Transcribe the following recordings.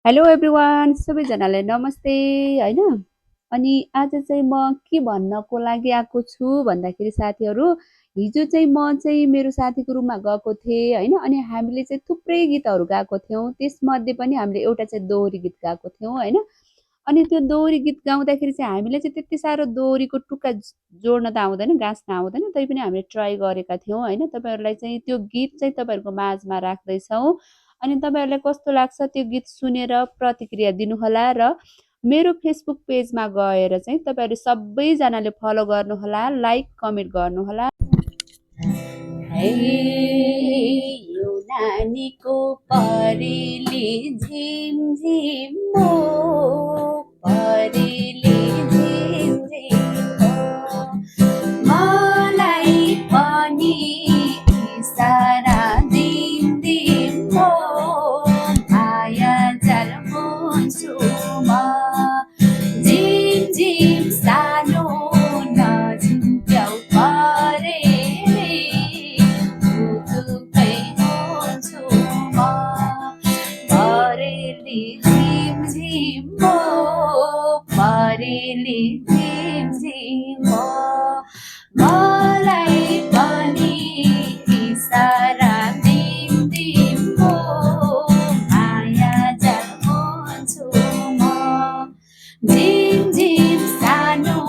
Hello everyone सबैजनालाई नमस्ते होइन। अनि आज चाहिँ म के भन्नको लागि आएको छु भन्दाखेरि साथीहरू, हिजो चाहिँ म चाहिँ मेरो साथीको रुममा गएको थिएँ होइन। अनि हामीले चाहिँ थुप्रै गीतहरू गाएको थियौँ, त्यसमध्ये पनि हामीले एउटा चाहिँ दोहोरी गीत गाएको थियौँ होइन। अनि त्यो दोहोरी गीत गाउँदाखेरि चाहिँ हामीले चाहिँ त्यति साह्रो दोहोरीको टुक्का जोड्न त आउँदैन, गाँस्न आउँदैन, तैपनि हामीले ट्राई गरेका थियौँ होइन। तपाईँहरूलाई चाहिँ त्यो गीत चाहिँ तपाईँहरूको माझमा राख्दैछौँ। अनि तपाईँहरूलाई कस्तो लाग्छ त्यो गीत सुनेर प्रतिक्रिया दिनुहोला र मेरो फेसबुक पेजमा गएर चाहिँ तपाईँहरू सबैजनाले फलो गर्नुहोला, लाइक कमेन्ट गर्नुहोला। हे यो नानीको परेली झिमझिम हो, परेली झिमझिम हो, मलाई पनि इसारा दिन्दिम हो, माया जाल बुन्छु म, झिमझिम सानो नझुम्क्याउ परेली, मुटुकै हुन्छु म, परेली झिमझिम हो, परेली झिमझिम हो, मलाई पनि इसारा दिन्दिम हो, माया जाल बुन्छु म, झिमझिम सानो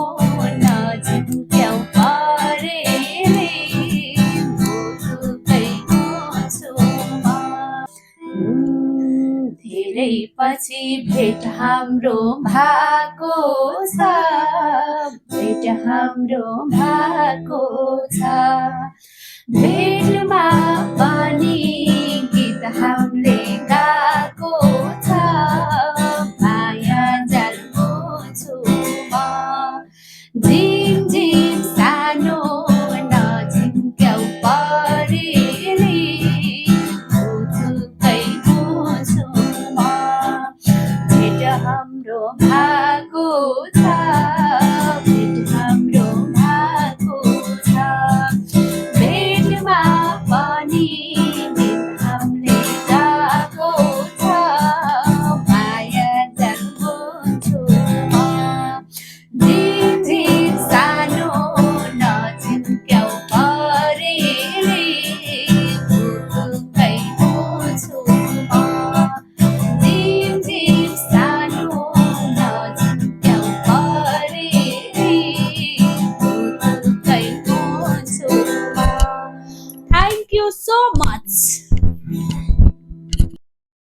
नझुम्क्याउ परेली, मुटुकै हुन्छु म। धेरै पछि भेट हाम्रो भएको छ, भेट हाम्रो भएको छ, भेटमा पनि गीत हामीले